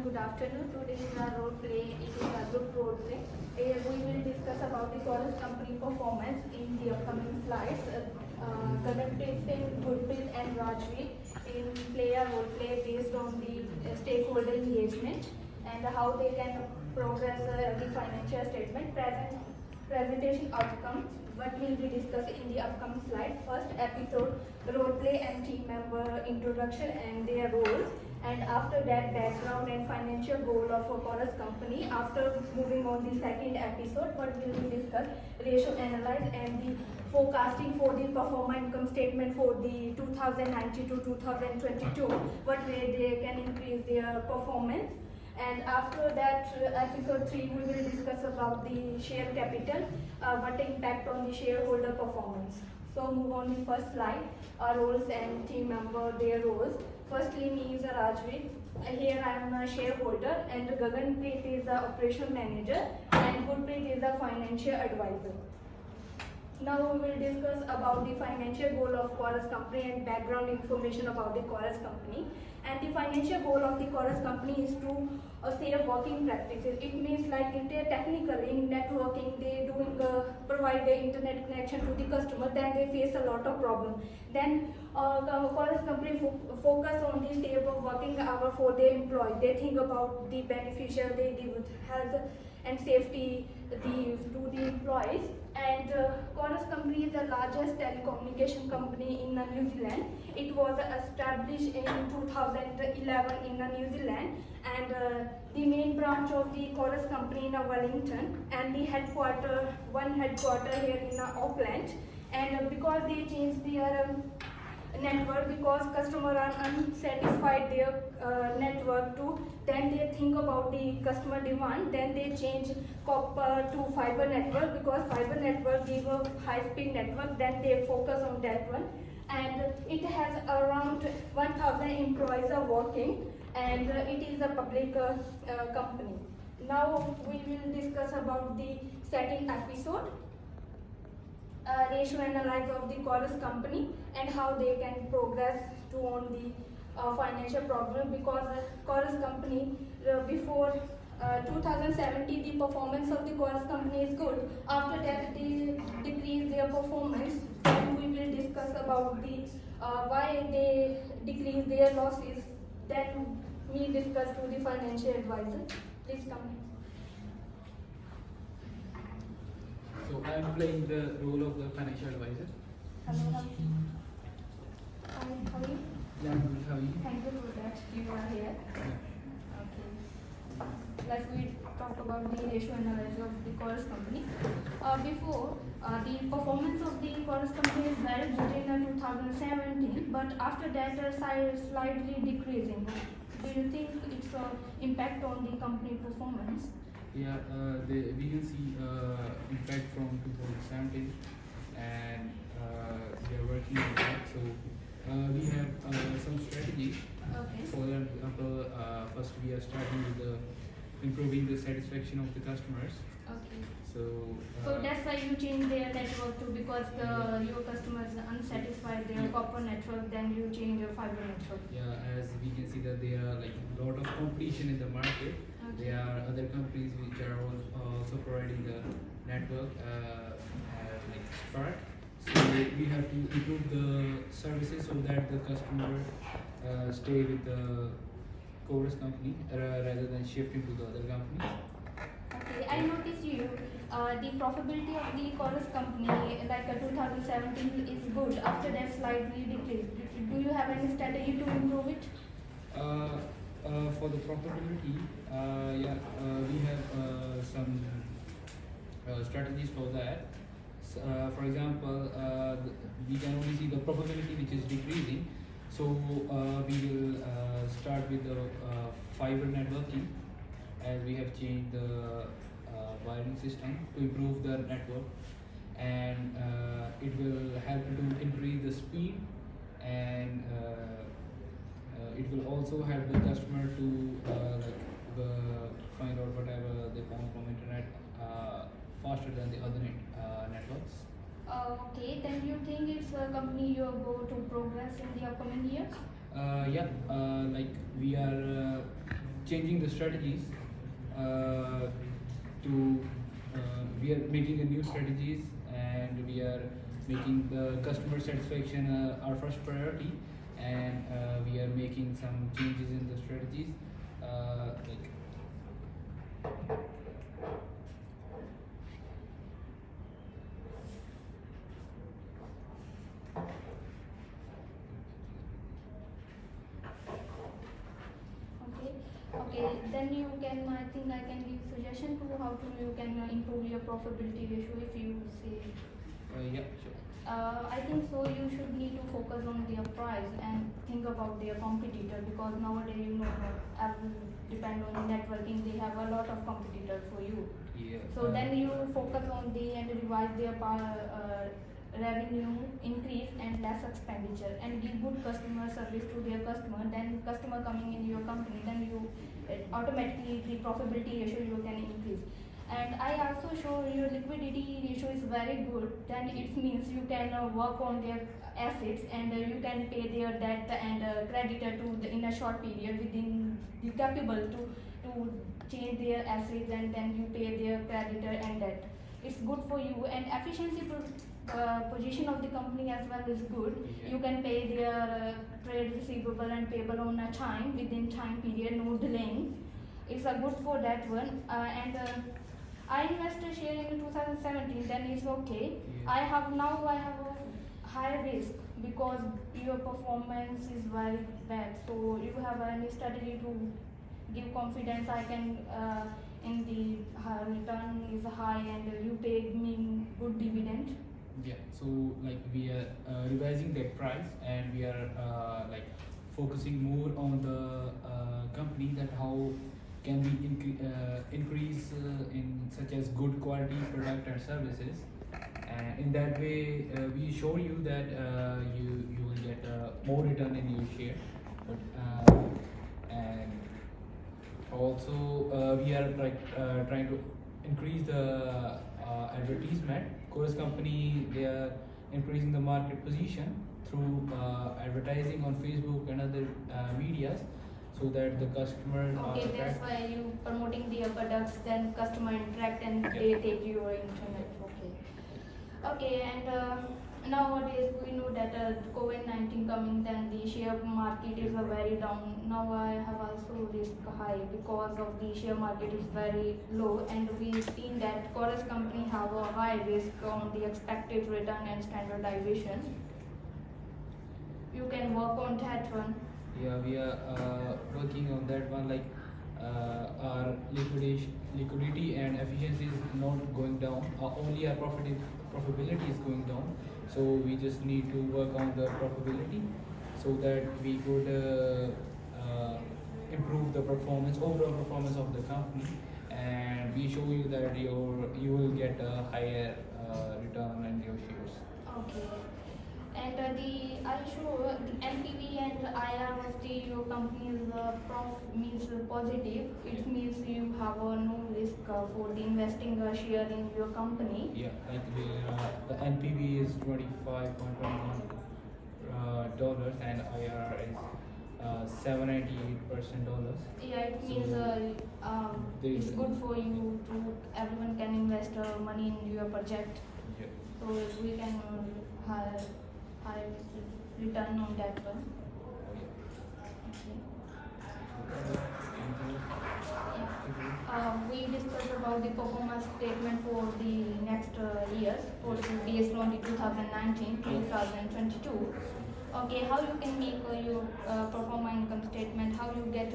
good afternoon. Today is our role play. It is a group role play. We will discuss about the Chorus company performance in the upcoming slides. Gaganpreet Singh, Gurpreet and Rajveer in play a role play based on the stakeholder engagement and how they can progress the financial statement. Presentation outcomes, what will be discussed in the upcoming slide. First episode, role play and team member introduction and their roles. And after that, background and financial goal of a Chorus company. After moving on the second episode, what will we discuss? Ratio analyze and the forecasting for the performer income statement for the 2019 to 2022. What way they can increase their performance. And after that, episode 3, we will discuss about the share capital, what impact on the shareholder performance. So move on the first slide, roles and team member, their roles. Firstly, me is a Rajveer. Here I am a shareholder, and Gaganpreet is the operation manager, and Gurpreet is the financial advisor. Now we will discuss about the financial goal of Chorus company and background information about the Chorus company. And the financial goal of the Chorus company is to save working practices. It means like in their technical, in networking, they doing provide the internet connection to the customer, then they face a lot of problem. Then Chorus company focus on the save of working hour for their employee. They think about the beneficial, they give health and safety to the employees. And Chorus company is the largest telecommunication company in New Zealand. It was established in 2011 in New Zealand, and the main branch of the Chorus company in Wellington, and the one headquarter here in Auckland. And because they changed their network, because customers are unsatisfied their network too, then they think about the customer demand, then they change copper to fiber network, because fiber network give a high speed network, then they focus on that one. And it has around 1000 employees are working, and it is a public company. Now we will discuss about the second episode, ratio analyze of the Chorus company and how they can progress to on the financial problem, because Chorus company before 2017 the performance of the Chorus company is good. After that they decrease their performance. Then we will discuss about the why they decrease their losses. Then we discuss to the financial advisor. Please come. So I am playing the role of the financial advisor. Hello, how are you? Yeah, I'm good. How are you? Thank you for that. You are here. Okay. Let's we talk about the ratio analysis of the Chorus company. Before, the performance of the Chorus company is very good in 2017, but after that slightly decreasing. Do you think it's impact on the company performance? Yeah, we can see impact from 2017, and we are working on that. So we have some strategies. Okay. For example, first we are starting with improving the satisfaction of the customers. Okay. So That's why you change their network too, because your customers are unsatisfied their copper network, then you change your fiber network. yeah, as we can see that there are like a lot of competition in the market. Okay. There are other companies which are also providing the network like Spark. So we have to improve the services so that the customer stay with the Chorus company rather than shifting to the other companies. Okay, I noticed the profitability of the Chorus company like 2017 is good. After that slightly decreased. Do you have any strategy to improve it? For the profitability, we have some strategies for that. For example, we can only see the probability which is decreasing. So we will start with the fiber networking, as we have changed the wiring system to improve the network, and it will help to increase the speed, and it will also help the customer to find out whatever they want from internet faster than the other networks. Okay, then you think it's a company you are going to progress in the upcoming years? Like we are changing the strategies to we are making a new strategies, and we are making the customer satisfaction our first priority, and we are making some changes in the strategies like Okay. Okay. Then you can. I think I can give suggestion to how to you can improve your profitability ratio if you say. yeah, sure. I think so. You should need to focus on their price and think about their competitor, because nowadays you know depend on networking. They have a lot of competitors for you. Yeah. So then you focus on the and revise their revenue increase and less expenditure, and give good customer service to their customer. Then customer coming in your company, then you automatically the profitability ratio you can increase. And I also show your liquidity ratio is very good. Then it means you can work on their assets, and you can pay their debt and creditor to the, in a short period within you capable to change their assets, and then you pay their creditor and debt. It's good for you, and efficiency position of the company as well is good. Yeah. You can pay their trade receivable and payable on a time within time period, no delaying. It's a good for that one. And I invested share in 2017. Then it's okay. Yeah. I have a high risk because your performance is very bad. So you have any strategy to give confidence I can in the return is high and you pay me good dividend. Yeah, so like we are revising that price, and we are like focusing more on the company, that how can we increase in such as good quality product and services, and in that way we show you that you will get more return in your share, but, and also we are like trying to increase the advertisement. Chorus company, they are increasing the market position through advertising on Facebook and other medias, so that the customer Okay, that's why you promoting their products, then customer interact and they take your internet. Okay. Okay, and nowadays we know that COVID-19 coming, then the share market is very down. Now I have also risk high because of the share market is very low, and we've seen that Chorus company have a high risk on the expected return and standardization. You can work on that one. Yeah, we are working on that one. Like our liquidity and efficiency is not going down. Only our profitability is going down. So we just need to work on the profitability, so that we could improve the performance, overall performance of the company, and we show you that you will get a higher return on your shares. Okay. And I show NPV and IR of the your company's means positive. It means you have no risk for the investing share in your company. Yeah, like the NPV is $25.21 dollars, and IRR is 798% dollars. Yeah, it means it's good for you to everyone can invest money in your project. Yeah. So we can have high return on that one. We discussed about the performance statement for the next years, for based on the 2019-2022. Okay, how you can make your performance income statement? How you get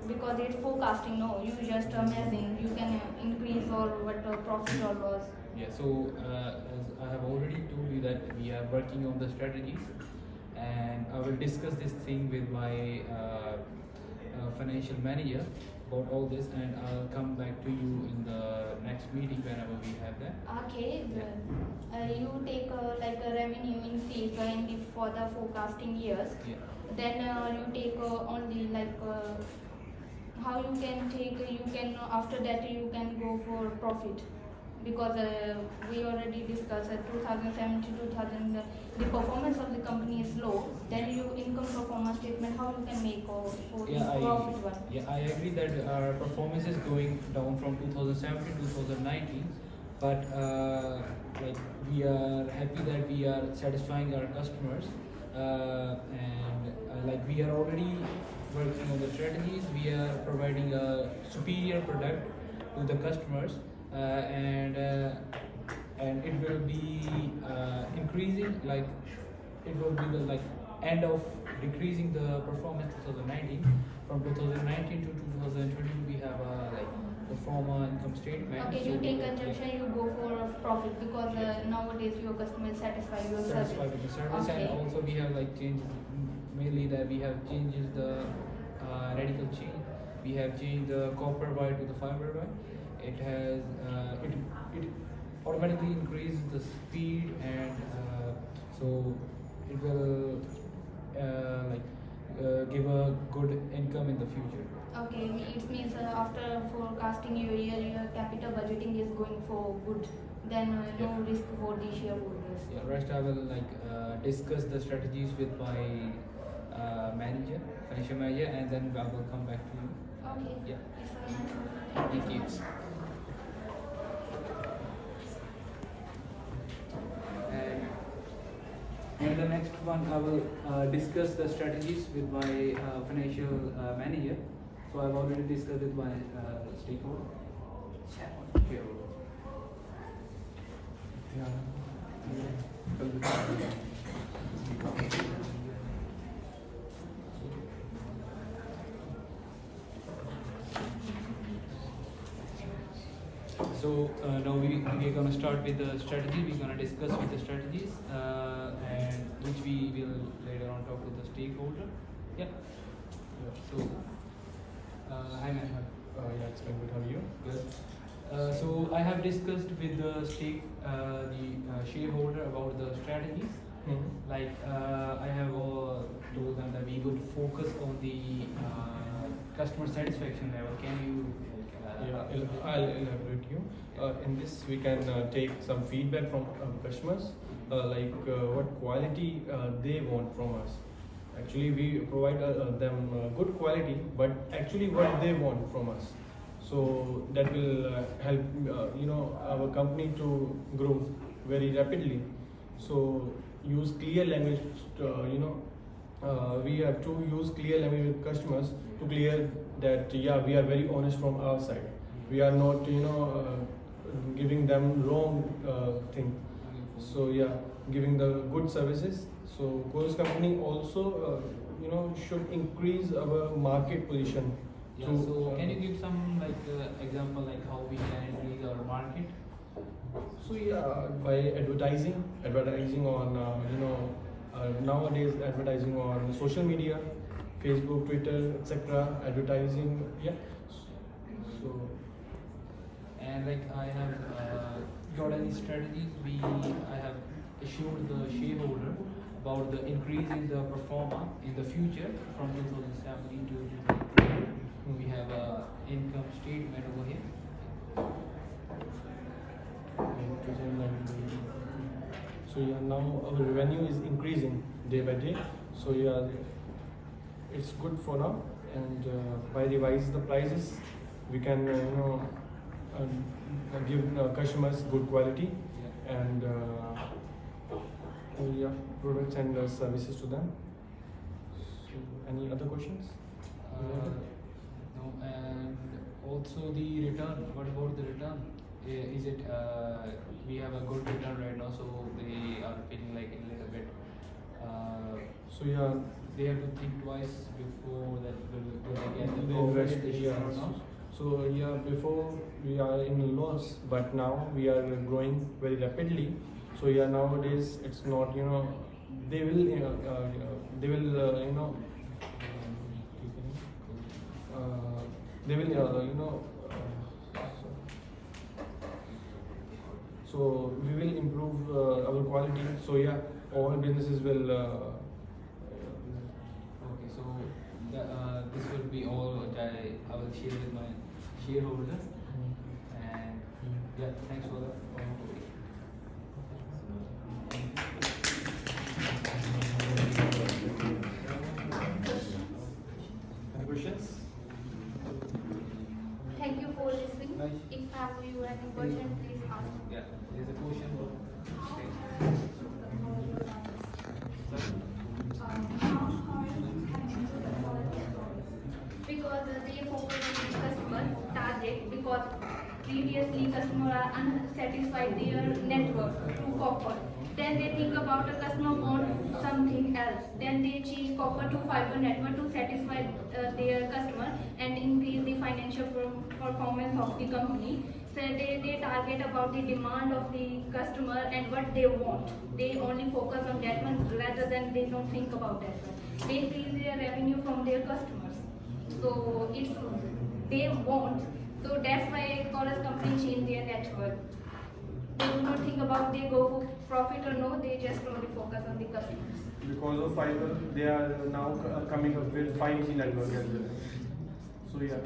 because it's forecasting. No, you just amazing. You can increase or what profit or loss. Yeah, so as I have already told you that we are working on the strategies, and I will discuss this thing with my financial manager about all this, and I'll come back to you in the next meeting whenever we have that. Okay, you take like a revenue increase in the for the forecasting years. Yeah. Then you take only like how you can take you can after that you can go for profit because we already discussed 2007 to 2000 the performance of the company is low. Then your income performance statement how you can make or profit one. Yeah, I agree that our performance is going down from 2007 to 2019, but like we are happy that we are satisfying our customers, and like we are already working on the strategies. We are providing a superior product to the customers, and it will be increasing, like it will be the like end of decreasing the performance 2019. From 2019 to 2022 we have a like the former income statement. Okay, So you we take will, consumption, you go for a profit because nowadays your customer is satisfied with your satisfied service. with the service. Okay. And also we have like changes, mainly that we have changes the radical change. We have changed the copper wire to the fiber wire. It has it automatically increases the speed, and so it will give a good income in the future. Okay, it means after forecasting your year, your capital budgeting is going for good. Then no Yeah. risk for the shareholders. Yeah, rest I will discuss the strategies with my manager, financial manager, and then I will come back to you. Okay. Yeah. It's very nice. Thank you. And the next one, I will discuss the strategies with my financial manager. So I've already discussed with my stakeholder. Shareholder. So now we're going to start with the strategy. We're going to discuss with the strategies, and which we will later on talk to the stakeholder. Yeah. So, hi ma'am. Yeah, it's been good. How are you? Good. So I have discussed with the shareholder about the strategies. Like I have told them that we would focus on the customer satisfaction level. Can you? I'll elaborate you. In this, we can take some feedback from customers, like what quality they want from us. Actually, we provide them good quality, but actually what they want from us. So that will help our company to grow very rapidly. So use clear language. We have to use clear language with customers to clear that we are very honest from our side. We are not giving them wrong thing. So giving the good services. So Chorus company also should increase our market position. Yeah. So can you give some example like how we can increase our market? So by advertising on nowadays advertising on social media, Facebook, Twitter, etc. Advertising, So And like I have got any strategies. I have assured the shareholder about the increase in the performance in the future from 2017 to 2020. We have a income statement over here. So now our revenue is increasing day by day. So it's good for now. And by revise the prices, we can give customers good quality and products and services to them. So any other questions? No, and also the return. What about the return? Is it we have a good return right now, so they are feeling like a little bit. They have to think twice before that will they get the profit or not. So before we are in loss, but now we are growing very rapidly. So nowadays it's not they will so we will improve our quality. So all businesses will. Okay, so this will be all that I will share with my shareholders. And Yeah, thanks for that. Any questions? Thank you for listening. Nice. If have you any question, please ask. Yeah, there's a question. Because they focus on the customer target, because previously customer are unsatisfied their network through copper. Then they think about a customer want something else. Then they change copper to fiber network to satisfy their customer and increase the financial performance of the company. So they target about the demand of the customer and what they want. They only focus on that one rather than they don't think about that one. They increase their revenue from their customers. So it's they want. So that's why Chorus company change their network. They do not think about they go for profit or no. They just only focus on the customers. Because of fiber, they are now coming up with 5G network as well. So yeah.